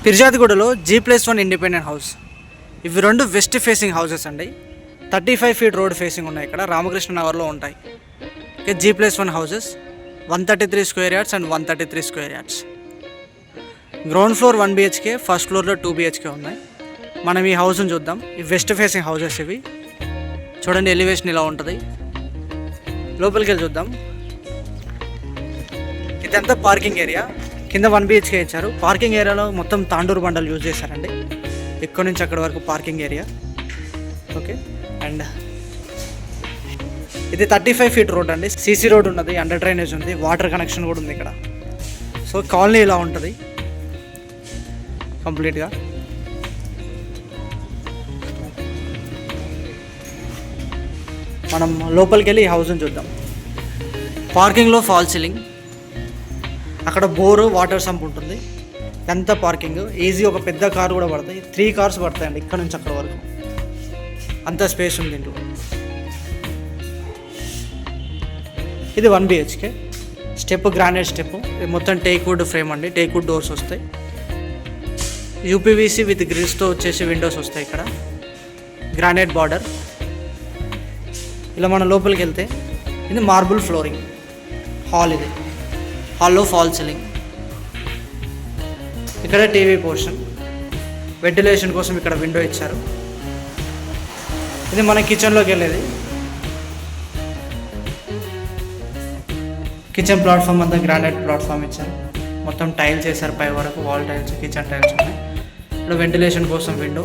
ఫిర్జాదిగూడలో G+1 independent house. ఇవి రెండు west facing houses అండి. 35 ఫీట్ రోడ్ ఫేసింగ్ ఉన్నాయి. ఇక్కడ రామకృష్ణ నగర్లో ఉంటాయి. G+1 houses 133 square yards and 133 square yards. Ground floor 1 BHK, first ఫ్లోర్లో 2 BHK ఉన్నాయి. మనం ఈ హౌస్ని చూద్దాం. ఈ వెస్ట్ ఫేసింగ్ హౌసెస్ ఇవి. చూడండి ఎలివేషన్ ఇలా ఉంటుంది. లోపలికి వెళ్ళి చూద్దాం. ఇదంతా పార్కింగ్ ఏరియా. కింద 1 BHK ఇచ్చారు. పార్కింగ్ ఏరియాలో మొత్తం తాండూరు బండలు యూజ్ చేశారండి. ఇక్కడ నుంచి అక్కడ వరకు పార్కింగ్ ఏరియా. ఓకే, అండ్ ఇది 35 ఫీట్ రోడ్ అండి. సీసీ రోడ్ ఉన్నది, అండర్ డ్రైనేజ్ ఉంది, వాటర్ కనెక్షన్ కూడా ఉంది ఇక్కడ. సో కాలనీ ఇలా ఉంటుంది కంప్లీట్గా. మనం లోపలికి వెళ్ళి ఈ హౌస్ని చూద్దాం. పార్కింగ్లో ఫాల్ సీలింగ్, అక్కడ బోరు, వాటర్ సంప్ ఉంటుంది. ఎంత పార్కింగ్ ఈజీ. ఒక పెద్ద కార్ కూడా పడతాయి. 3 కార్స్ పడతాయండి ఇక్కడ నుంచి అక్కడ వరకు. అంత స్పేస్ ఉంది ఇంట్లో. ఇది 1 BHK. Step granite step. ఇది మొత్తం టేక్ వుడ్ ఫ్రేమ్ అండి. టేక్ వుడ్ డోర్స్ వస్తాయి. UPVC విత్ గ్రిల్స్తో వచ్చేసి విండోస్ వస్తాయి. ఇక్కడ గ్రానైట్ బార్డర్. ఇలా మనం లోపలికి వెళ్తే ఇది మార్బుల్ ఫ్లోరింగ్ హాల్. ఇది హాల్లో ఫాల్ సీలింగ్. ఇక్కడ టీవీ పోర్షన్, వెంటిలేషన్ కోసం ఇక్కడ విండో ఇచ్చారు. ఇది మన కిచెన్లోకి వెళ్ళేది. కిచెన్ ప్లాట్ఫామ్ అంతా గ్రానైట్ ప్లాట్ఫామ్ ఇచ్చారు. మొత్తం టైల్స్ వేసారు పై వరకు. వాల్ టైల్స్, కిచెన్ టైల్స్ ఉన్నాయి. ఇక్కడ వెంటిలేషన్ కోసం విండో.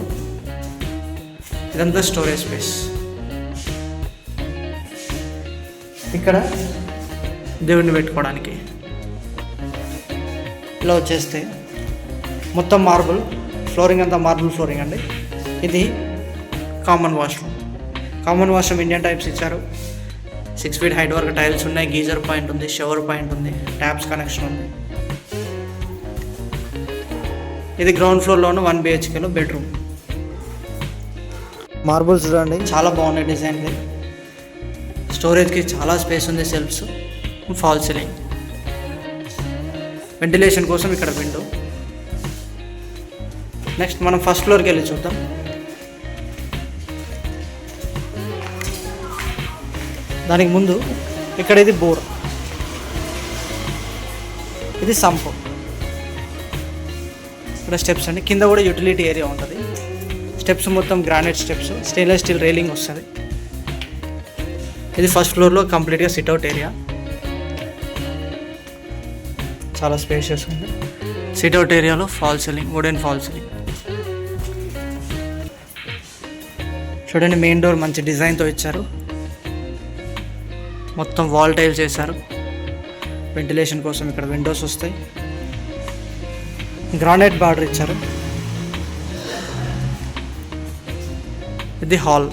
ఇదంతా స్టోరేజ్ స్పేస్. ఇక్కడ దేవుడిని పెట్టుకోవడానికి. ఇలా వచ్చేస్తే మొత్తం మార్బుల్ ఫ్లోరింగ్, అంతా మార్బుల్ ఫ్లోరింగ్ అండి. ఇది common washroom. Common washroom Indian types ఇచ్చారు. 6 ఫీట్ హైట్ వరకు టైల్స్ ఉన్నాయి. గీజర్ పాయింట్ ఉంది, షవర్ పాయింట్ ఉంది, ట్యాప్స్ కనెక్షన్ ఉంది. ఇది గ్రౌండ్ ఫ్లోర్లోను 1 BHKలో బెడ్రూమ్. మార్బుల్స్ చూడండి చాలా బాగున్నాయి డిజైన్. స్టోరేజ్కి చాలా స్పేస్ ఉంది. సెల్ఫ్స్, ఫాల్ సీలింగ్, వెంటిలేషన్ కోసం ఇక్కడ విండో. నెక్స్ట్ మనం ఫస్ట్ ఫ్లోర్కి వెళ్ళి చూద్దాం. దానికి ముందు ఇక్కడ ఇది బోర్, ఇది సంప్, ఇక్కడ స్టెప్స్ అండి. కింద కూడా యూటిలిటీ ఏరియా ఉంటుంది. స్టెప్స్ మొత్తం granite steps, stainless steel railing వస్తుంది. ఇది ఫస్ట్ ఫ్లోర్లో కంప్లీట్గా సిట్అవుట్ ఏరియా. చాలా స్పేషియస్ ఉంది. సిట్అవుట్ ఏరియాలో fall ceiling, wooden fall ceiling. చూడండి మెయిన్ డోర్ మంచి డిజైన్తో ఇచ్చారు. మొత్తం వాల్ టైల్స్ వేశారు. వెంటిలేషన్ కోసం ఇక్కడ విండోస్ వస్తాయి. గ్రానైట్ బార్డర్ ఇచ్చారు. ఇది హాల్.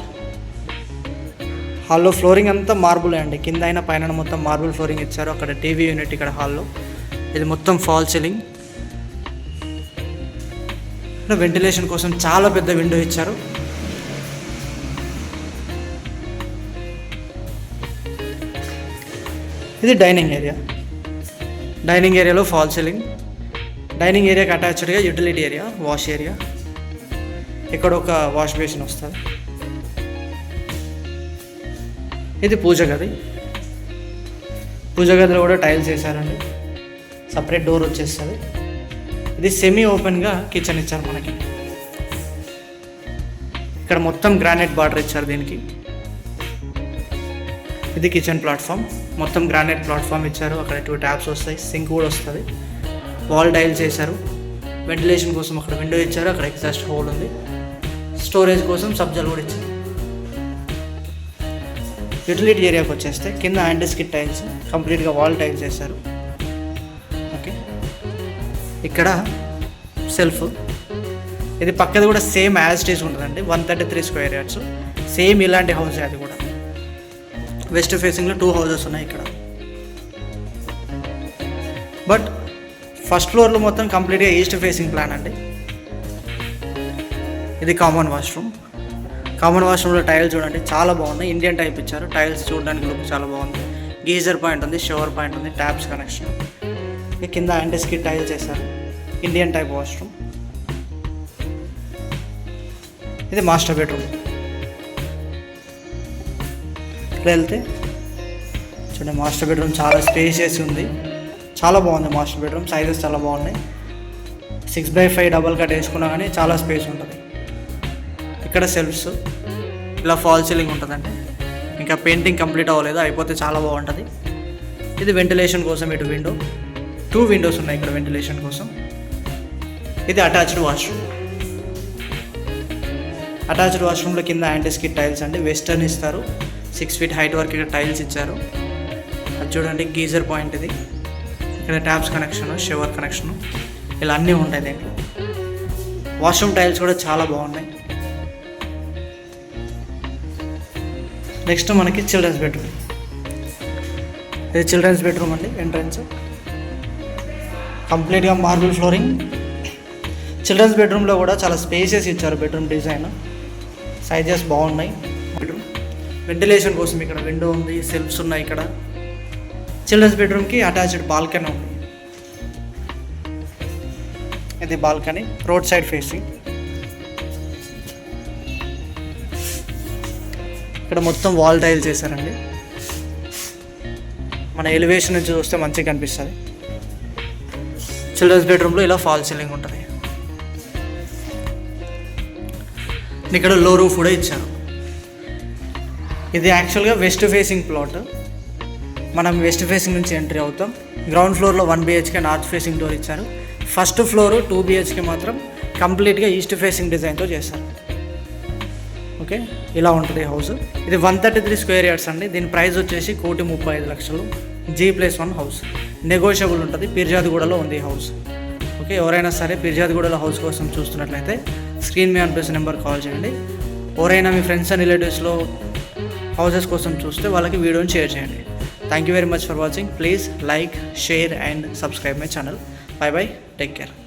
హాల్లో ఫ్లోరింగ్ అంతా మార్బుల్ అండి. కింద అయినా పైన మొత్తం మార్బుల్ ఫ్లోరింగ్ ఇచ్చారు. అక్కడ టీవీ యూనిట్ ఇక్కడ హాల్లో. ఇది మొత్తం ఫాల్ సీలింగ్. వెంటిలేషన్ కోసం చాలా పెద్ద విండో ఇచ్చారు. ఇది డైనింగ్ ఏరియా. డైనింగ్ ఏరియాలో ఫాల్ సీలింగ్. డైనింగ్ ఏరియాకి అటాచ్డ్గా యూటిలిటీ ఏరియా, వాష్ ఏరియా. ఇక్కడ ఒక వాష్ బేసిన్ వస్తుంది. ఇది పూజ గది. పూజ గదిలో కూడా టైల్స్ వేసారండి. సపరేట్ డోర్ వచ్చేస్తుంది. ఇది సెమీ ఓపెన్గా కిచెన్ ఇచ్చారు మనకి. ఇక్కడ మొత్తం గ్రానైట్ బార్డర్ ఇచ్చారు దీనికి. ఇది కిచెన్ ప్లాట్ఫామ్. మొత్తం గ్రానైట్ ప్లాట్ఫామ్ ఇచ్చారు. అక్కడ 2 ట్యాప్స్ వస్తాయి. సింక్ కూడా వస్తుంది. వాల్ టైల్స్ వేశారు. వెంటిలేషన్ కోసం అక్కడ విండో ఇచ్చారు. అక్కడ ఎగ్జాస్ట్ హోల్ ఉంది. స్టోరేజ్ కోసం సబ్జాలు కూడా ఇచ్చారు. యూటిలిటీ ఏరియాకి వచ్చేస్తే కింద యాంటీస్కిడ్ టైల్స్, కంప్లీట్గా వాల్ టైల్స్ వేశారు. ఓకే, ఇక్కడ సెల్ఫ్. ఇది పక్కది కూడా సేమ్ యాజ్ ఇట్ ఈజ్ ఉంటుందండి. 133 స్క్వేర్ యార్డ్స్. సేమ్ ఇలాంటి హౌస్ అది కూడా. వెస్ట్ ఫేసింగ్లో 2 హౌసెస్ ఉన్నాయి ఇక్కడ. బట్ ఫస్ట్ ఫ్లోర్లో మొత్తం కంప్లీట్గా ఈస్ట్ ఫేసింగ్ ప్లాన్ అండి. ఇది కామన్ వాష్రూమ్. కామన్ వాష్రూమ్లో టైల్స్ చూడండి చాలా బాగున్నాయి. ఇండియన్ టైప్ ఇచ్చారు. టైల్స్ చూడడానికి లుక్ చాలా బాగుంది. గీజర్ పాయింట్ ఉంది, షవర్ పాయింట్ ఉంది, ట్యాప్స్ కనెక్షన్. కింద యాంటీస్కిడ్ టైల్స్ వేశారు. Indian type washroom. ఇది మాస్టర్ బెడ్రూమ్. ఇక్కడ వెళ్తే చూడండి, మాస్టర్ బెడ్రూమ్ చాలా స్పేషియస్ ఉంది, చాలా బాగుంది. మాస్టర్ బెడ్రూమ్ సైజెస్ చాలా బాగున్నాయి. 6x5 డబల్ కట్ వేసుకున్నా కానీ చాలా స్పేస్ ఉంటుంది. ఇక్కడ సెల్ఫ్స్, ఇలా ఫాల్ సీలింగ్ ఉంటుందండి. ఇంకా పెయింటింగ్ కంప్లీట్ అవ్వలేదు, అయిపోతే చాలా బాగుంటుంది. ఇది వెంటిలేషన్ కోసం ఇటు విండో, 2 విండోస్ ఉన్నాయి ఇక్కడ వెంటిలేషన్ కోసం. ఇది అటాచ్డ్ వాష్రూమ్. అటాచ్డ్ వాష్రూమ్లో కింద యాంటీస్కిడ్ టైల్స్ అండి, వెస్టర్న్ ఇస్తారు. 6 feet హైట్ వరకు ఇక్కడ టైల్స్ ఇచ్చారు. అది చూడండి, గీజర్ పాయింట్ ఇది. ఇక్కడ ట్యాప్స్ కనెక్షన్, షవర్ కనెక్షన్, ఇలా అన్నీ ఉంటాయి దీంట్లో. వాష్రూమ్ టైల్స్ కూడా చాలా బాగున్నాయి. నెక్స్ట్ మనకి చిల్డ్రన్స్ బెడ్రూమ్. ఇది చిల్డ్రన్స్ బెడ్రూమ్ అండి. ఎంట్రన్స్ కంప్లీట్గా మార్బుల్ ఫ్లోరింగ్. చిల్డ్రన్స్ బెడ్రూమ్లో కూడా చాలా స్పేసెస్ ఇచ్చారు. బెడ్రూమ్ డిజైన్ సైజెస్ బాగున్నాయి. బెడ్రూమ్ వెంటిలేషన్ కోసం ఇక్కడ విండో ఉంది, సెల్ఫ్స్ ఉన్నాయి. ఇక్కడ చిల్డ్రన్స్ బెడ్రూమ్కి అటాచ్డ్ బాల్కనీ ఉంది. ఇది బాల్కనీ, రోడ్ సైడ్ ఫేసింగ్. ఇక్కడ మొత్తం వాల్ టైల్స్ చేశారండి. మన ఎలివేషన్ నుంచి చూస్తే మంచిగా కనిపిస్తుంది. చిల్డ్రన్స్ బెడ్రూమ్లో ఇలా ఫాల్ సీలింగ్ ఉంటుంది. ఇక్కడ లో రూఫ్ కూడా ఇచ్చారు. ఇది యాక్చువల్గా వెస్ట్ ఫేసింగ్ ప్లాట్. మనం వెస్ట్ ఫేసింగ్ నుంచి ఎంట్రీ అవుతాం. గ్రౌండ్ ఫ్లోర్లో 1 BHK నార్త్ ఫేసింగ్ డోర్ ఇచ్చారు. ఫస్ట్ ఫ్లోర్ 2 BHK మాత్రం కంప్లీట్గా ఈస్ట్ ఫేసింగ్ డిజైన్తో చేస్తారు. ఓకే, ఇలా ఉంటుంది హౌస్. ఇది 133 స్క్వేర్ యార్డ్స్ అండి. దీని ప్రైస్ వచ్చేసి 1,35,00,000. G+1 హౌస్, నెగోషియబుల్ ఉంటుంది. పిర్జాదిగూడలో ఉంది హౌస్. ఓకే, ఎవరైనా సరే పిర్జాదిగూడలో హౌస్ కోసం చూస్తున్నట్లయితే స్క్రీన్ మీద అనిపిస్తున్న నెంబర్ కాల్ చేయండి. ఎవరైనా మీ ఫ్రెండ్స్ అండ్ రిలేటివ్స్లో హౌసెస్ కోసం చూస్తే వాళ్ళకి వీడియోని షేర్ చేయండి. Thank you very much for watching. Please like, share and subscribe my channel. Bye bye. Take care.